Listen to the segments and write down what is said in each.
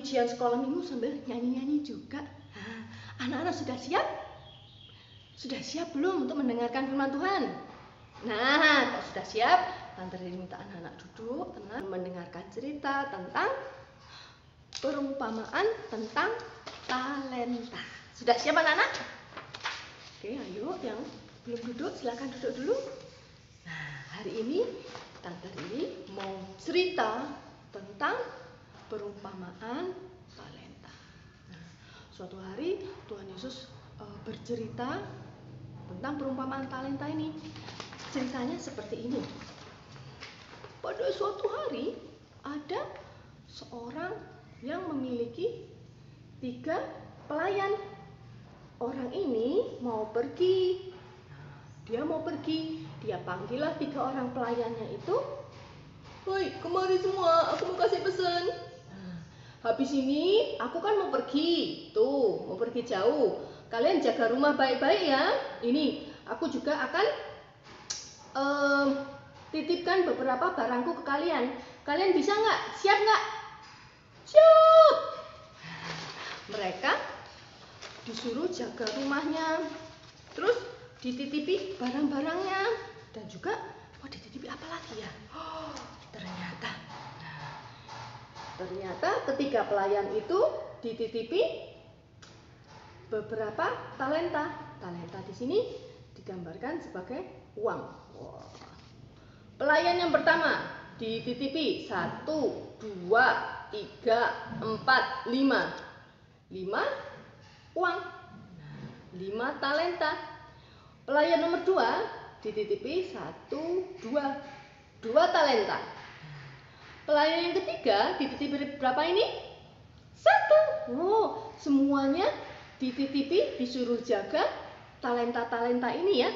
ujian sekolah minggu sambil nyanyi-nyanyi juga. Anak-anak sudah siap? Sudah siap belum untuk mendengarkan firman Tuhan? Nah, kalau sudah siap, Tante Riri minta anak-anak duduk, tenang, mendengarkan cerita tentang perumpamaan tentang talenta. Sudah siap anak-anak? Oke, ayo yang belum duduk silakan duduk dulu. Nah, hari ini Tante Riri mau cerita tentang perumpamaan talenta. Nah, suatu hari Tuhan Yesus bercerita tentang perumpamaan talenta ini. Ceritanya seperti ini. Pada suatu hari ada seorang yang memiliki 3 pelayan. Orang ini mau pergi. Dia mau pergi. Dia panggillah 3 orang pelayannya itu. Woi, kemari semua, aku mau kasih pesan. Habis ini aku kan mau pergi. Tuh, mau pergi jauh. Kalian jaga rumah baik-baik ya. Ini, aku juga akan titipkan beberapa barangku ke kalian. Kalian bisa nggak? Siap nggak? Siap. Mereka disuruh jaga rumahnya. Terus dititipi barang-barangnya. Dan juga, dititipi apa lagi ya? Ternyata ketiga pelayan itu dititipi beberapa talenta. Talenta di sini digambarkan sebagai uang. Pelayan yang pertama dititipi 1, 2, 3, 4, 5. 5 uang. 5 talenta. Pelayan nomor 2 dititipi 1, 2 talenta. Pelayan yang ketiga dititipi berapa ini? 1. Semuanya dititipi, disuruh jaga talenta-talenta ini ya.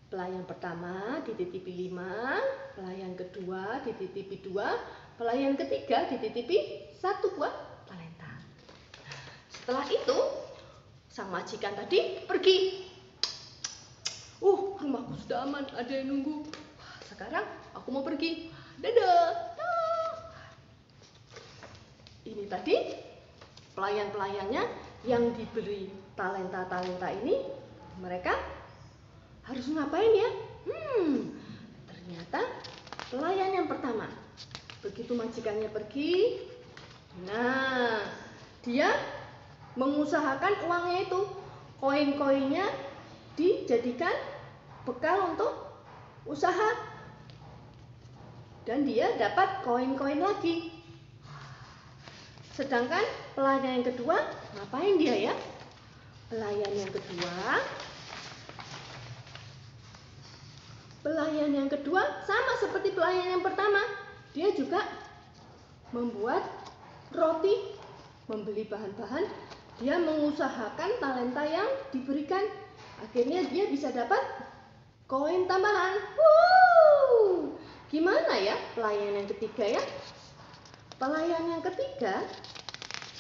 Pelayan pertama dititipi 5, pelayan kedua dititipi 2, pelayan ketiga dititipi 1 buah talenta. Setelah itu, sang majikan tadi pergi. Rumahku sudah aman, ada yang nunggu. Sekarang aku mau pergi. Dadah. Ini tadi pelayan-pelayannya yang diberi talenta-talenta ini, mereka harus ngapain ya? Ternyata pelayan yang pertama, begitu majikannya pergi, dia mengusahakan uangnya itu, koin-koinnya dijadikan bekal untuk usaha. Dan dia dapat koin-koin lagi. Sedangkan pelayan yang kedua, ngapain dia ya? Pelayan yang kedua sama seperti pelayan yang pertama. Dia juga membuat roti, membeli bahan-bahan. Dia mengusahakan talenta yang diberikan. Akhirnya dia bisa dapat koin tambahan. Gimana ya pelayan yang ketiga ya? Pelayan yang ketiga,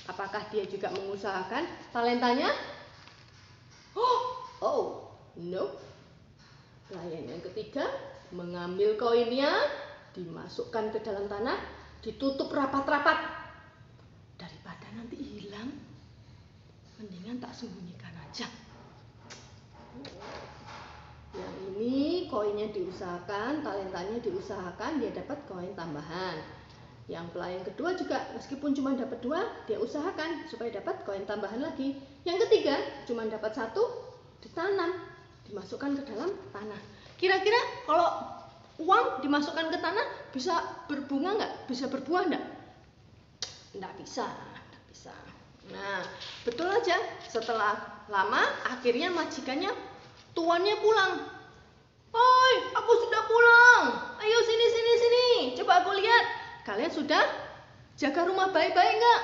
apakah dia juga mengusahakan talentanya? No. Pelayan yang ketiga mengambil koinnya, dimasukkan ke dalam tanah, ditutup rapat-rapat. Daripada nanti hilang, mendingan tak sembunyikan aja. Yang ini koinnya diusahakan, talentanya diusahakan, dia dapat koin tambahan. Yang pelayan kedua juga meskipun cuma dapat 2, dia usahakan supaya dapat koin tambahan lagi. Yang ketiga cuma dapat 1, ditanam, dimasukkan ke dalam tanah. Kira-kira kalau uang dimasukkan ke tanah bisa berbunga nggak? Bisa berbuah nggak? Nggak bisa. Nah, betul aja. Setelah lama, akhirnya majikannya, tuannya pulang. Hai, aku sudah pulang. Ayo sini. Coba aku lihat. Kalian sudah jaga rumah baik-baik nggak?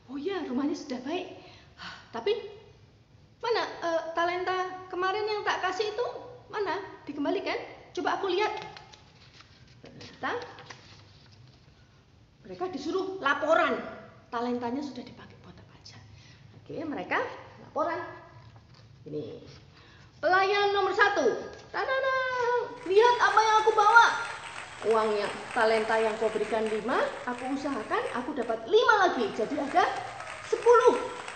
Oh iya, rumahnya sudah baik. Tapi mana talenta kemarin yang tak kasih itu? Mana? Dikembalikan? Coba aku lihat. Ternyata mereka disuruh laporan. Talentanya sudah dipakai buat apa aja. Oke, mereka laporan. Ini pelayan nomor 1. Tadadang, lihat apa yang aku bawa. uang yang talenta yang kau berikan 5, aku usahakan aku dapat 5 lagi. Jadi ada 10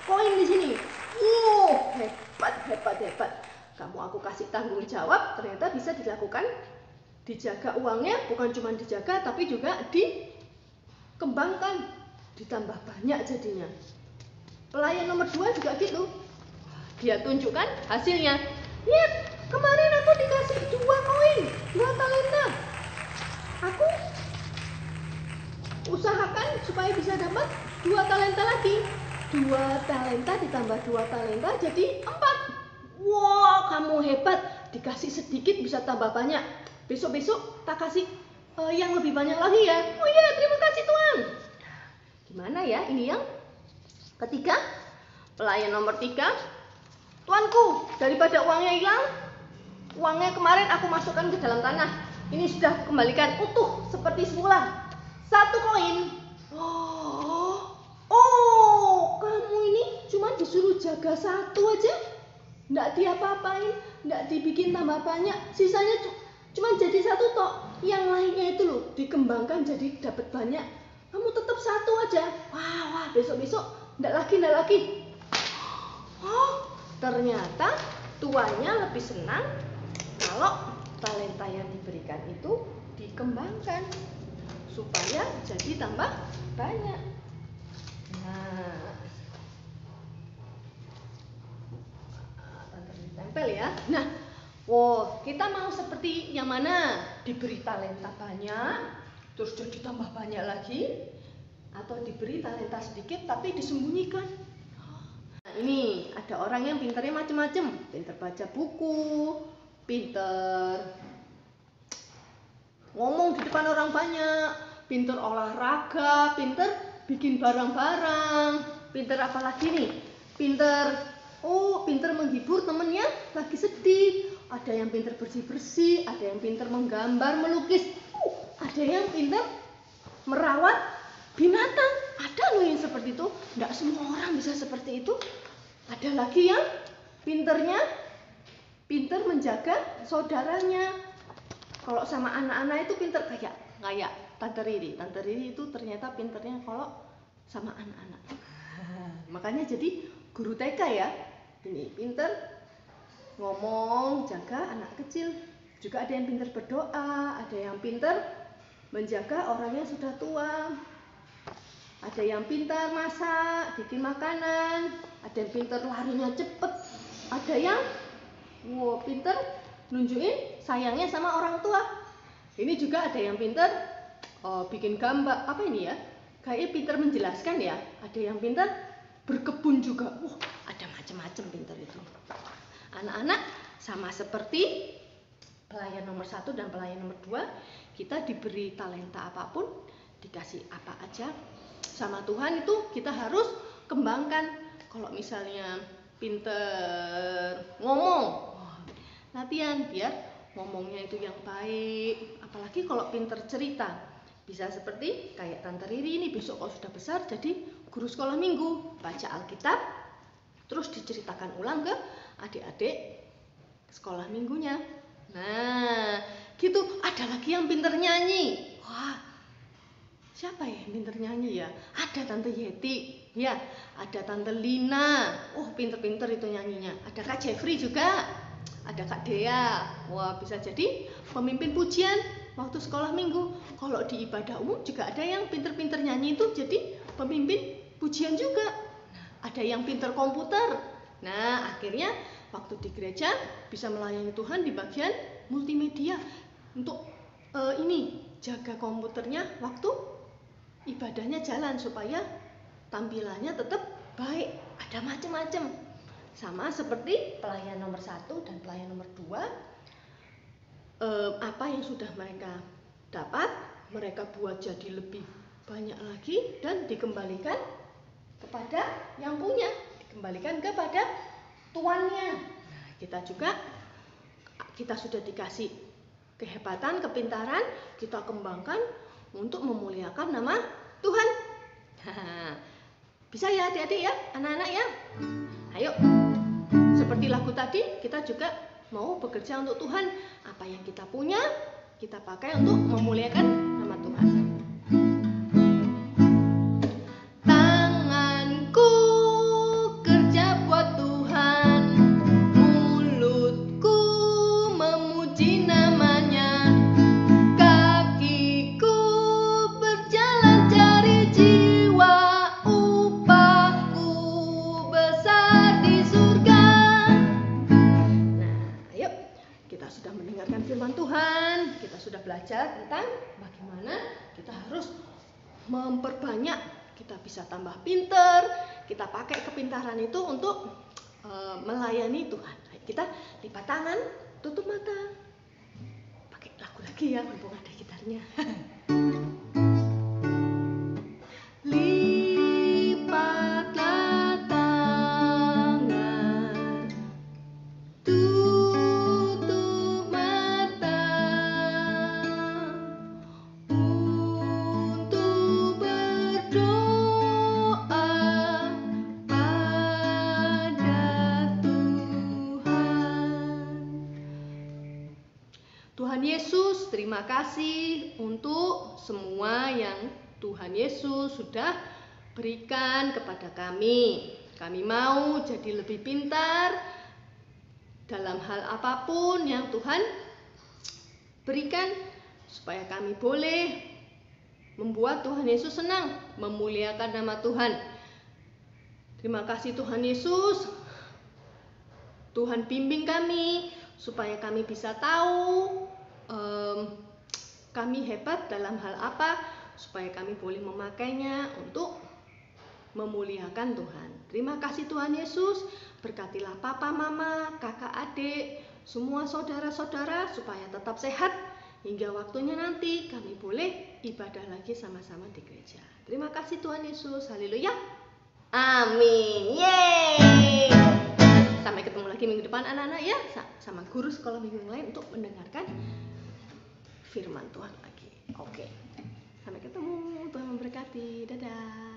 koin di sini. Wow, hebat. Kamu aku kasih tanggung jawab, ternyata bisa dilakukan. Dijaga uangnya, bukan cuma dijaga tapi juga dikembangkan, ditambah banyak jadinya. Pelayan nomor 2 juga gitu. Dia tunjukkan hasilnya. Lihat, kemarin aku dikasih 2 koin, 2 talenta. Aku usahakan supaya bisa dapat 2 talenta lagi. 2 talenta ditambah 2 talenta jadi 4. Wow, kamu hebat. Dikasih sedikit bisa tambah banyak. Besok-besok tak kasih yang lebih banyak lagi ya. Oh iya, terima kasih Tuhan. Gimana ya ini yang ketiga? Pelayan nomor 3. Tuanku, daripada uangnya hilang, uangnya kemarin aku masukkan ke dalam tanah. Ini sudah kembalikan utuh seperti semula. 1 koin. Oh, kamu ini cuma disuruh jaga 1 aja. Nggak diapa-apain, nggak dibikin tambah banyak. Sisanya cuma jadi 1 tok. Yang lainnya itu loh dikembangkan jadi dapat banyak. Kamu tetap 1 aja. Wah, besok-besok nggak lagi. Oh, ternyata tuannya lebih senang kalau talenta yang diberikan itu dikembangkan supaya jadi tambah banyak. Nah, tempel ya. Nah, kita mau seperti yang mana? Diberi talenta banyak, terus jadi tambah banyak lagi, atau diberi talenta sedikit tapi disembunyikan. Nah, ini ada orang yang pintarnya macam-macam, pintar baca buku, pintar ngomong di depan orang banyak, pintar olahraga, pintar bikin barang-barang, pintar apa lagi nih? Pintar menghibur temennya lagi sedih. Ada yang pintar bersih-bersih, ada yang pintar menggambar, melukis, ada yang pintar merawat binatang. Ada loh yang seperti itu. Nggak semua orang bisa seperti itu. Ada lagi yang pintar menjaga saudaranya. Kalau sama anak-anak itu pintar kayak Tante Riri. Tante Riri itu ternyata pintarnya kalau sama anak-anak. Makanya jadi guru TK ya. Ini pintar ngomong, jaga anak kecil. Juga ada yang pintar berdoa, ada yang pintar menjaga orang yang sudah tua. Ada yang pintar masak, bikin makanan, ada yang pintar larinya cepet, ada yang pintar nunjukin sayangnya sama orang tua. Ini juga ada yang pintar bikin gambar, apa ini ya? Kayaknya pintar menjelaskan ya. Ada yang pintar berkebun juga. Ada macam-macam pintar itu. Anak-anak sama seperti pelayan nomor 1 dan pelayan nomor 2, kita diberi talenta apapun, dikasih apa aja sama Tuhan itu kita harus kembangkan. Kalau misalnya pinter ngomong, latihan biar ngomongnya itu yang baik. Apalagi kalau pinter cerita, bisa seperti kayak Tante Riri ini. Besok kalau sudah besar jadi guru sekolah minggu, baca Alkitab terus diceritakan ulang ke adik-adik sekolah minggunya. Nah, gitu. Ada lagi yang pinter nyanyi. Siapa ya yang pinter nyanyi ya? Ada Tante Yeti, ya, ada Tante Lina. Pinter-pinter itu nyanyinya. Ada Kak Jeffrey juga, ada Kak Dea. Bisa jadi pemimpin pujian waktu sekolah minggu. Kalau di ibadah umum juga ada yang pinter-pinter nyanyi itu jadi pemimpin pujian juga. Ada yang pinter komputer. Nah, akhirnya waktu di gereja bisa melayani Tuhan di bagian multimedia untuk jaga komputernya waktu ibadahnya jalan supaya tampilannya tetap baik. Ada macam-macam. Sama seperti pelayan nomor 1 dan pelayan nomor 2. Apa yang sudah mereka dapat, mereka buat jadi lebih banyak lagi dan dikembalikan kepada yang punya, dikembalikan kepada tuannya. Nah, kita sudah dikasih kehebatan, kepintaran, kita kembangkan untuk memuliakan nama Tuhan. Bisa ya adik-adik ya, anak-anak ya. Ayo, seperti lagu tadi, kita juga mau bekerja untuk Tuhan. Apa yang kita punya, kita pakai untuk memuliakan nama Tuhan. Tanganku kerja buat Tuhan, mulutku memuji namanya, kakiku berjalan cari jiwa, upahku besar di surga. Nah, ayo, kita sudah mendengarkan firman Tuhan, kita sudah belajar tentang bagaimana kita harus memperbanyak, kita bisa tambah pinter, kita pakai kepintaran itu untuk melayani Tuhan. Kita lipat tangan, tutup mata, pakai lagu lagi ya, mumpung ada gitarnya. Lipatlah tangan, tutup mata, untuk berdoa pada Tuhan. Tuhan Yesus, terima kasih untuk semua yang Tuhan Yesus sudah berikan kepada kami. Kami mau jadi lebih pintar dalam hal apapun yang Tuhan berikan, supaya kami boleh membuat Tuhan Yesus senang, memuliakan nama Tuhan. Terima kasih Tuhan Yesus. Tuhan bimbing kami supaya kami bisa tahu kami hebat dalam hal apa, supaya kami boleh memakainya untuk memuliakan Tuhan. Terima kasih Tuhan Yesus. Berkatilah papa, mama, kakak, adik, semua saudara-saudara supaya tetap sehat hingga waktunya nanti kami boleh ibadah lagi sama-sama di gereja. Terima kasih Tuhan Yesus. Haleluya. Amin. Yeay. Sampai ketemu lagi minggu depan anak-anak ya, sama guru sekolah minggu yang lain untuk mendengarkan firman Tuhan lagi. Oke. Sampai ketemu. Tuhan memberkati. Dadah.